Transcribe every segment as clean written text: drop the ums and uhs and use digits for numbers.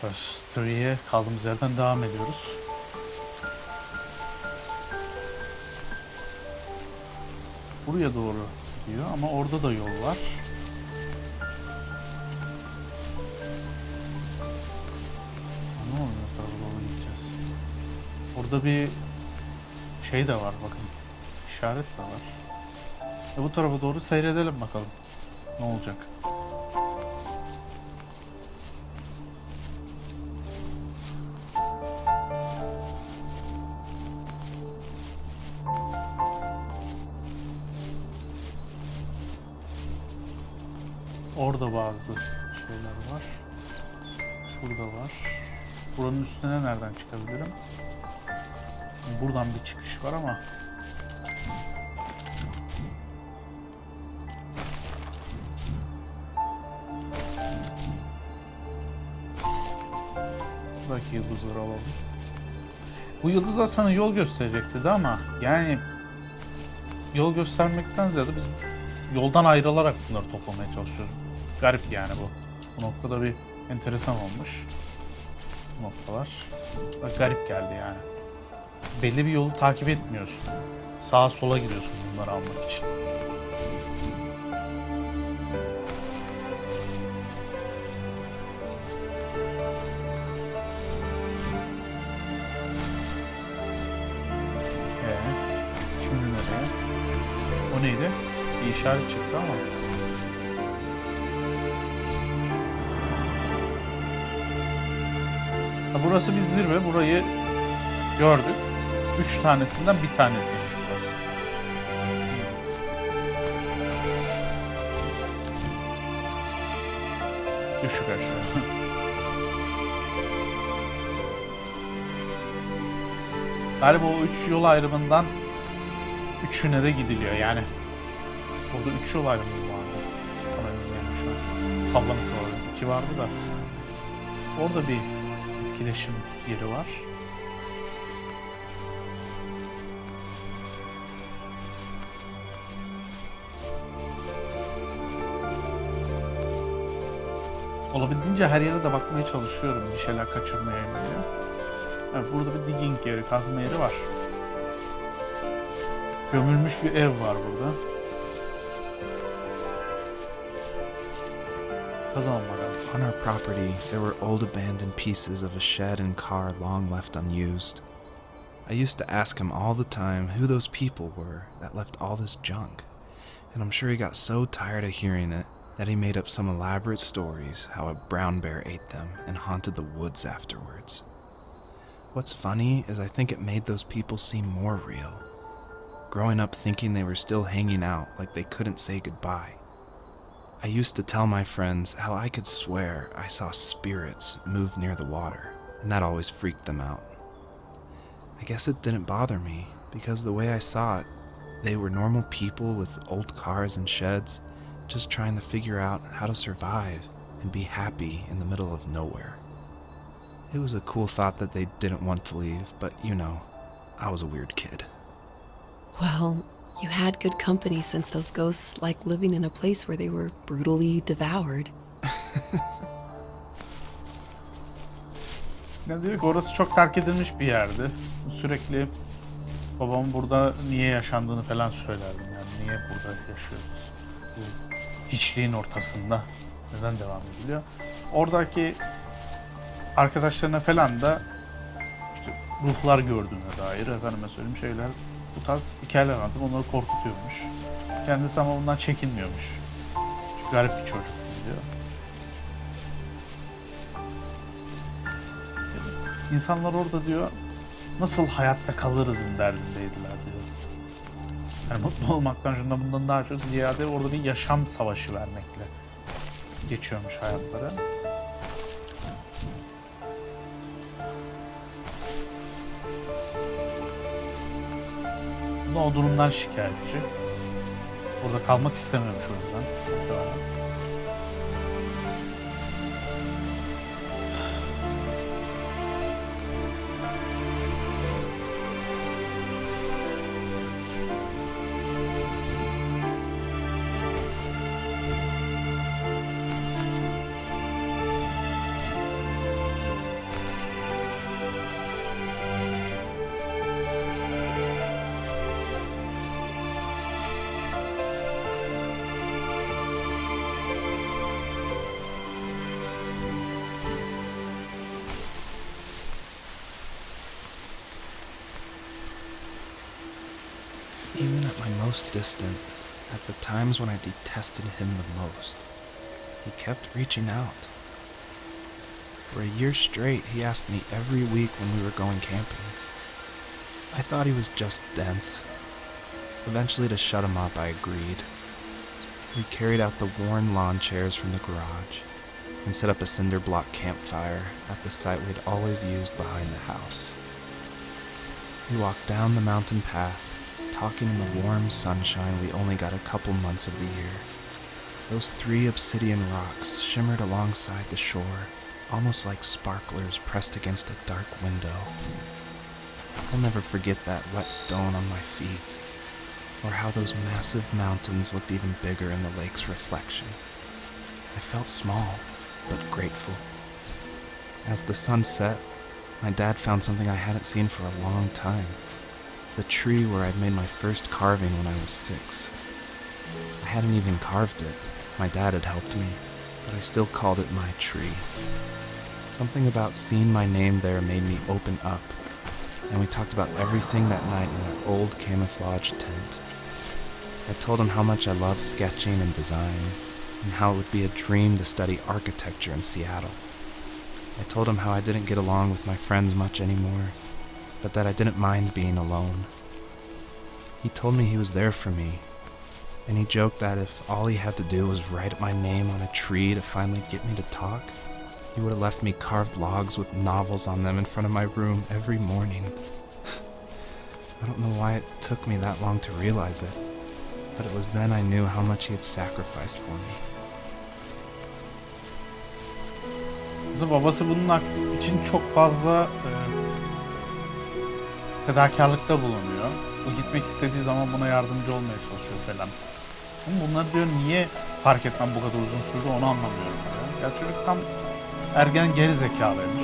First 3'ye kaldığımız yerden devam ediyoruz. Buraya doğru gidiyor ama orada da yol var. Ne oluyor, tarafa doğru gideceğiz. Orada bir şey de var, bakın. İşaret de var. Bu tarafa doğru seyredelim bakalım. Ne olacak? Orada bazı şeyler var. Burada var. Buranın üstüne nereden çıkabilirim? Buradan bir çıkış var ama buradaki yıldızları alalım. Bu yıldızlar sana yol gösterecekti ama yani yol göstermekten ziyade biz yoldan ayrılarak bunları toplamaya çalışıyoruz. Garip yani bu. Bu noktada bir enteresan olmuş. Bu noktalar. Bak, garip geldi yani. Belli bir yolu takip etmiyorsun. Sağa sola gidiyorsun bunları almak için. Şimdi nereye? O neydi? Bir işaret çıktı ama. Burası bir zirve. Burayı gördük. 3 tanesinden bir tanesiymiş burası. Düşük aşağı. Galiba o 3 yol ayrımından 3'üne de gidiliyor yani. Orada 3 yol ayrımı vardı. Sana bilmiyorum şu an. Sallanıp orada. 2 vardı da. Orada bir etkileşim yeri var. Olabildiğince her yere de bakmaya çalışıyorum bir şeyler kaçırmayayım diye. Evet, burada bir digging yeri, kazma yeri var. Gömülmüş bir ev var burada. Kazalım bakalım. On our property, there were old abandoned pieces of a shed and car long left unused. I used to ask him all the time who those people were that left all this junk, and I'm sure he got so tired of hearing it that he made up some elaborate stories how a brown bear ate them and haunted the woods afterwards. What's funny is I think it made those people seem more real. Growing up thinking they were still hanging out like they couldn't say goodbye. I used to tell my friends how I could swear I saw spirits move near the water, and that always freaked them out. I guess it didn't bother me, because the way I saw it, they were normal people with old cars and sheds, just trying to figure out how to survive and be happy in the middle of nowhere. It was a cool thought that they didn't want to leave, but you know, I was a weird kid. Well, you had good company since those ghosts like living in a place where they were brutally devoured. Ya diyor ki orası çok terk edilmiş bir yerdi. Sürekli babam burada niye yaşandığını falan söylerdim. Yani niye burada yaşıyoruz? Bu hiçliğin ortasında neden devam ediliyor? Oradaki arkadaşlarına falan da işte ruhlar gördüğüne dair efendime söyleyeyim şeyler, bu tarz hikayeler anlatıp onları korkutuyormuş. Kendisi ama bundan çekinmiyormuş. Çünkü garip bir çocuk diyor. İnsanlar orada diyor nasıl hayatta kalırızın derdindeydiler diyor. Yani mutlu olmaktan şundan bundan daha çok ziyade orada bir yaşam savaşı vermekle geçiyormuş hayatları. O durumdan şikayetçi. Burada kalmak istemiyormuş o yüzden. most distant, at the times when I detested him the most, he kept reaching out. For a year straight, he asked me every week when we were going camping. I thought he was just dense. Eventually, to shut him up, I agreed. We carried out the worn lawn chairs from the garage and set up a cinder block campfire at the site we'd always used behind the house. We walked down the mountain path, talking in the warm sunshine we only got a couple months of the year. Those 3 obsidian rocks shimmered alongside the shore, almost like sparklers pressed against a dark window. I'll never forget that wet stone on my feet, or how those massive mountains looked even bigger in the lake's reflection. I felt small, but grateful. As the sun set, my dad found something I hadn't seen for a long time. The tree where I'd made my first carving when I was 6. I hadn't even carved it. My dad had helped me, but I still called it my tree. Something about seeing my name there made me open up, and we talked about everything that night in that old camouflage tent. I told him how much I loved sketching and design, and how it would be a dream to study architecture in Seattle. I told him how I didn't get along with my friends much anymore, but that I didn't mind being alone. He told me he was there for me, and he joked that if all he had to do was write my name on a tree to finally get me to talk, he would have left me carved logs with novels on them in front of my room every morning. I don't know why it took me that long to realize it, but it was then I knew how much he had sacrificed for me. Kızı babası bunun için çok fazla fedakarlıkta bulunuyor. O gitmek istediği zaman buna yardımcı olmaya çalışıyor falan. Ama bunlar diyor niye fark etmem bu kadar uzun sürdü onu anlamıyorum diyor. Ya çocuk tam ergen geri zekalıymış.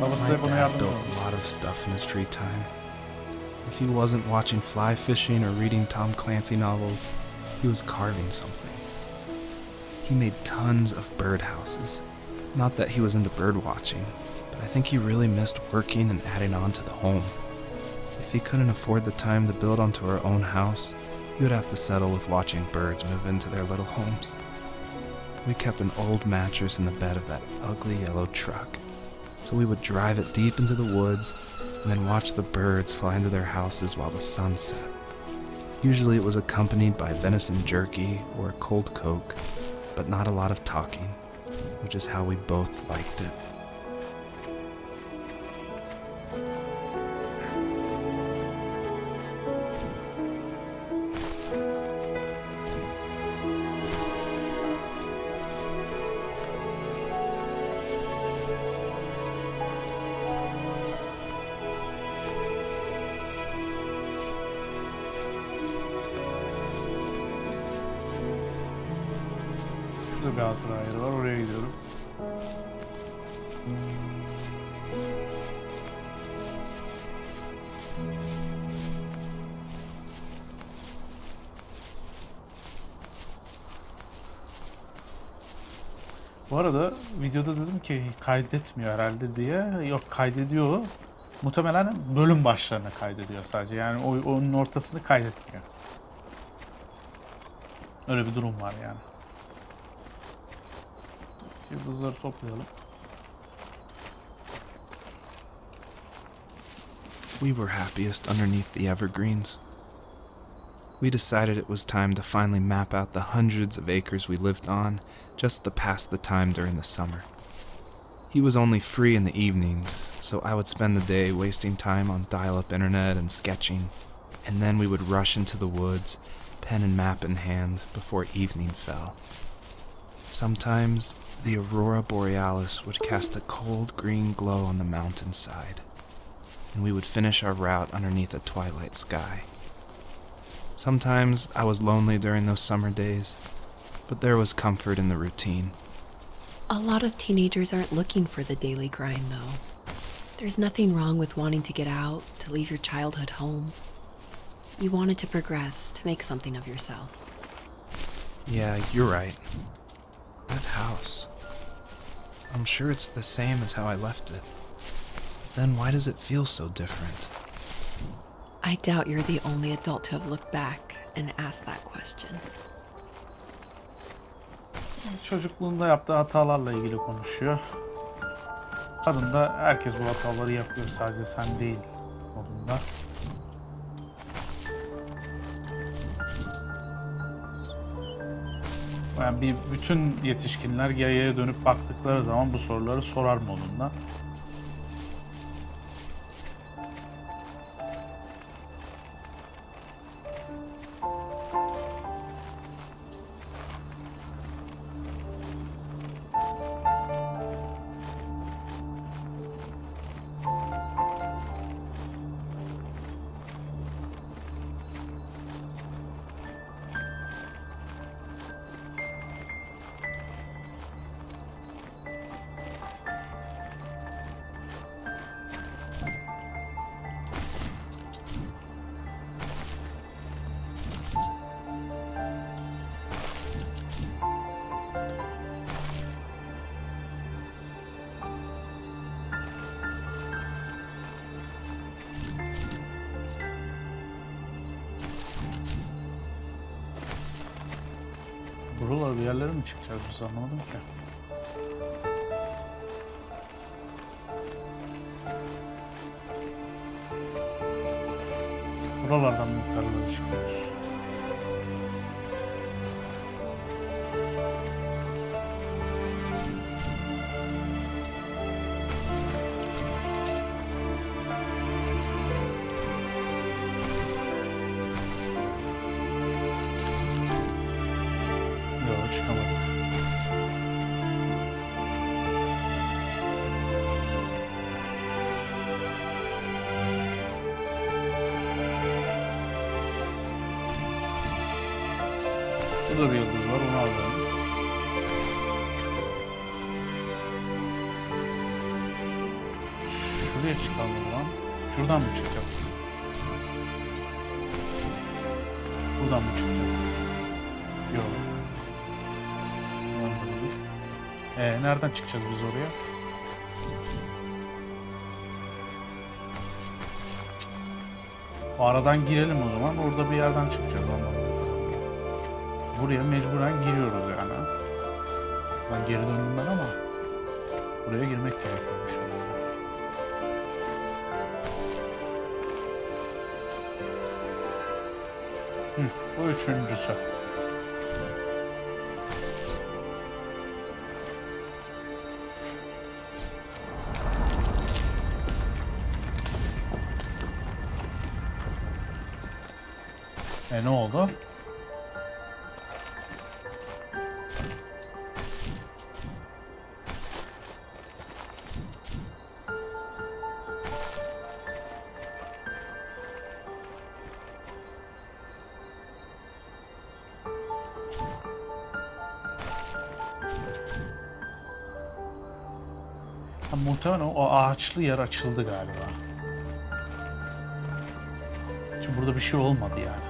Babası da buna yardımcı olmuş. A lot of stuff in his free time. If he wasn't watching fly fishing or reading Tom Clancy novels, he was carving something. He made tons of birdhouses. Not that he was into bird watching, but I think he really missed working and adding on to the home. If he couldn't afford the time to build onto our own house, he would have to settle with watching birds move into their little homes. We kept an old mattress in the bed of that ugly yellow truck, so we would drive it deep into the woods and then watch the birds fly into their houses while the sun set. Usually it was accompanied by venison jerky or a cold Coke, but not a lot of talking, which is how we both liked it. Şurada bir hatıra yeri var, oraya gidiyorum. Bu arada videoda dedim ki kaydetmiyor herhalde diye. Yok, kaydediyor. Muhtemelen bölüm başlarına kaydediyor sadece. Yani onun ortasını kaydetmiyor. Öyle bir durum var yani. Yıldızları toplayalım. We were happiest underneath the evergreens. We decided it was time to finally map out the hundreds of acres we lived on just to pass the time during the summer. He was only free in the evenings, so I would spend the day wasting time on dial-up internet and sketching, and then we would rush into the woods, pen and map in hand, before evening fell. Sometimes the aurora borealis would cast a cold green glow on the mountainside, and we would finish our route underneath a twilight sky. Sometimes I was lonely during those summer days, but there was comfort in the routine. A lot of teenagers aren't looking for the daily grind, though. There's nothing wrong with wanting to get out, to leave your childhood home. You wanted to progress, to make something of yourself. Yeah, you're right. That house. I'm sure it's the same as how I left it. But then why does it feel so different? I doubt you're the only adult to have looked back and asked that question. Çocukluğunda yaptığı hatalarla ilgili konuşuyor. Kadın da herkes bu hataları yapıyor, sadece sen değil modunda. Yani bütün yetişkinler yayaya dönüp baktıkları zaman bu soruları sorar modunda. Buralar bir yerlere mi çıkacağız biz, anlamadım ki. Buralardan mı yukarılara çıkıyoruz? Yok, çıkamadık. Burada bir yıldız var, onu alalım. Şuraya çıkalım o zaman. Şuradan mı çıkacağız? Buradan mı çıkacağız? Yok. Nereden çıkacağız biz oraya? O aradan girelim o zaman. Orada bir yerden çıkacağız. Buraya mecburen giriyoruz yani. Ben geri döndüm ben ama buraya girmek gerekiyormuş. Bu üçüncüsü. Ne oldu? Muhtemelen o ağaçlı yer açıldı galiba. Çünkü burada bir şey olmadı yani.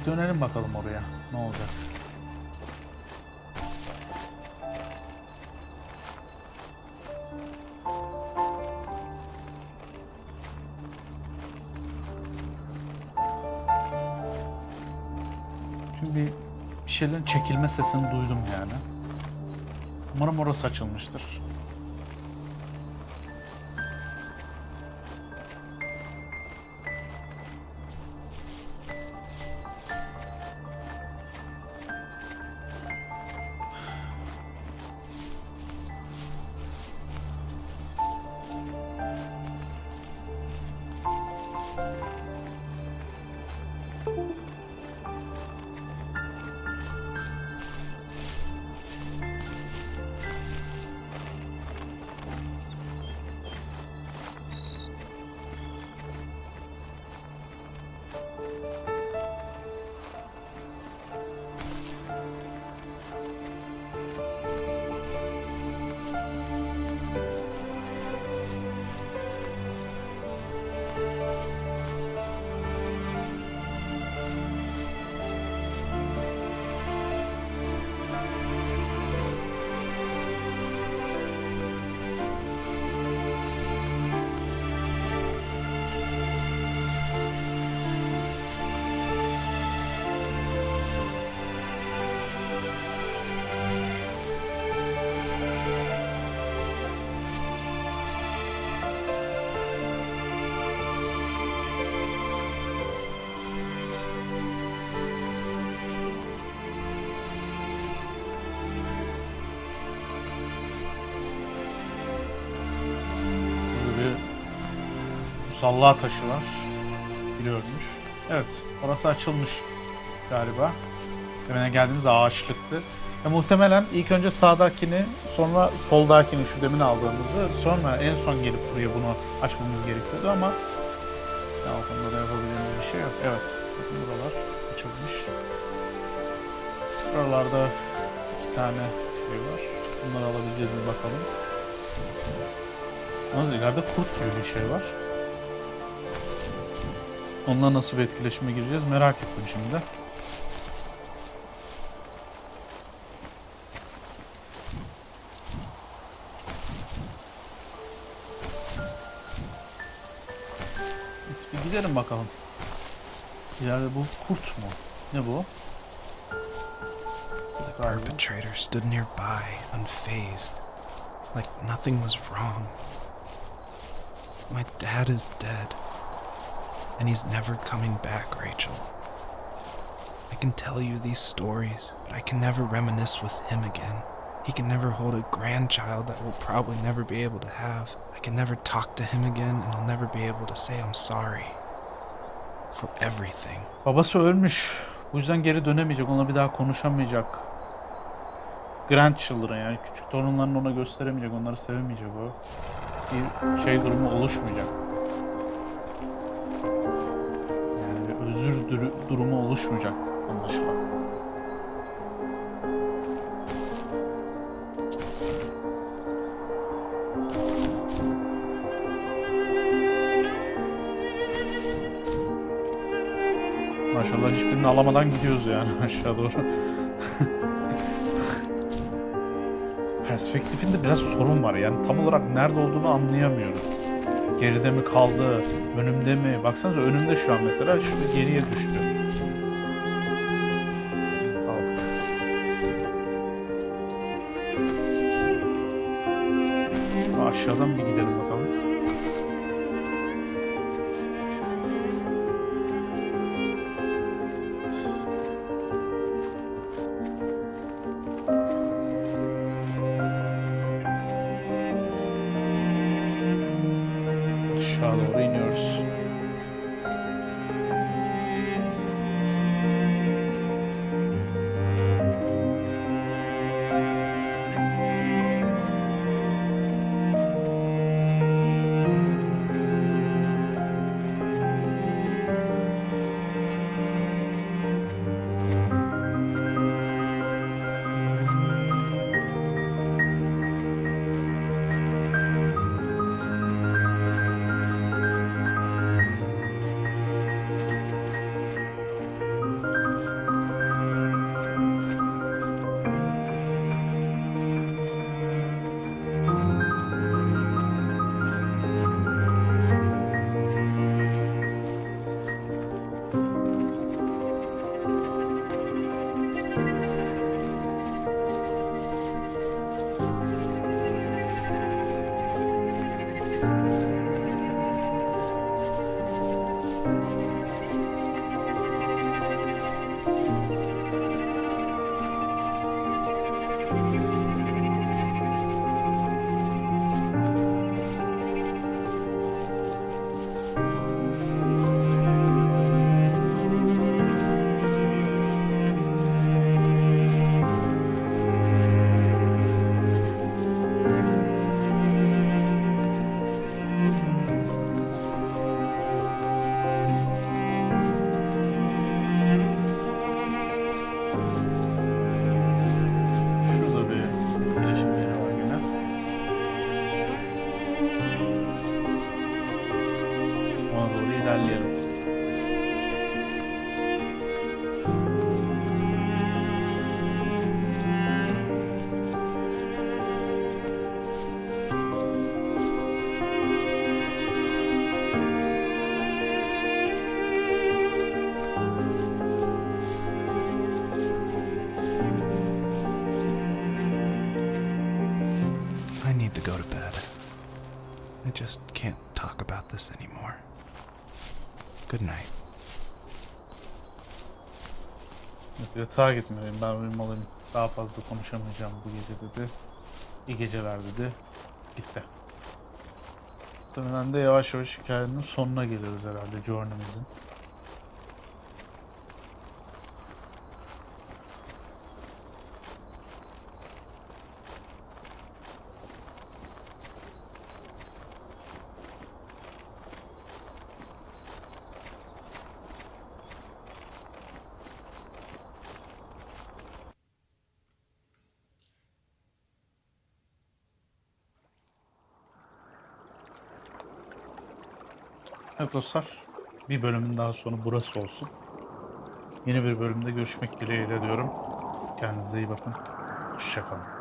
Dönelim bakalım oraya. Ne olacak? Çünkü bir şeylerin çekilme sesini duydum yani. Umarım orası açılmıştır. Musalla taşı var. Biri ölmüş. Evet, orası açılmış galiba. Hemen geldiğimiz ağaçlıktı. Muhtemelen ilk önce sağdakini, sonra soldakini, şu demin aldığımızı, sonra en son gelip buraya bunu açmamız gerekiyordu ama o konuda da yapabileceğimiz bir şey yok. Evet, bakın buralar açılmış. Buralarda 2 tane şey var. Bunları alabileceğiz mi bakalım. Yalnız ileride kurt gibi bir şey var. Onunla nasıl bir etkileşime gireceğiz merak ettim şimdi. Bir gidelim bakalım. İleride bu kurt mu? Ne bu? The perpetrator stood nearby, unfazed, like nothing was wrong. My dad is dead, and he's never coming back, Rachel. I can tell you these stories, but I can never reminisce with him again. He can never hold a grandchild that we'll probably never be able to have. I can never talk to him again, and I'll never be able to say I'm sorry for everything. Babası ölmüş. Bu yüzden geri dönemeyecek. Onunla bir daha konuşamayacak. Grandchildren, yani küçük torunlarını ona gösteremeyecek. Onları sevemeyecek o. Bir şey durumu oluşmayacak. Yani bir özür durumu oluşmayacak anlaşılan. Maşallah hiçbirini alamadan gidiyoruz yani aşağı doğru. Perspektifinde biraz sorun var yani tam olarak nerede olduğunu anlayamıyorum. Geride mi kaldı, önümde mi? Baksanıza önümde şu an mesela, şu geriye düştü. Kaldık. Aşağıdan bir gidelim bakalım. Aşağı doğru iniyoruz. Go to bed. I just can't talk about this anymore. Good night. Yatağa gitmeliyim, ben uyumalıyım. Daha fazla konuşamayacağım bu gece dedi. İyi geceler dedi. Gitti. Muhtemelen de yavaş yavaş hikayenin sonuna geliyoruz herhalde, journey'mizin. Evet dostlar, bir bölümün daha sonu burası olsun. Yeni bir bölümde görüşmek dileğiyle diyorum. Kendinize iyi bakın. Hoşça kalın.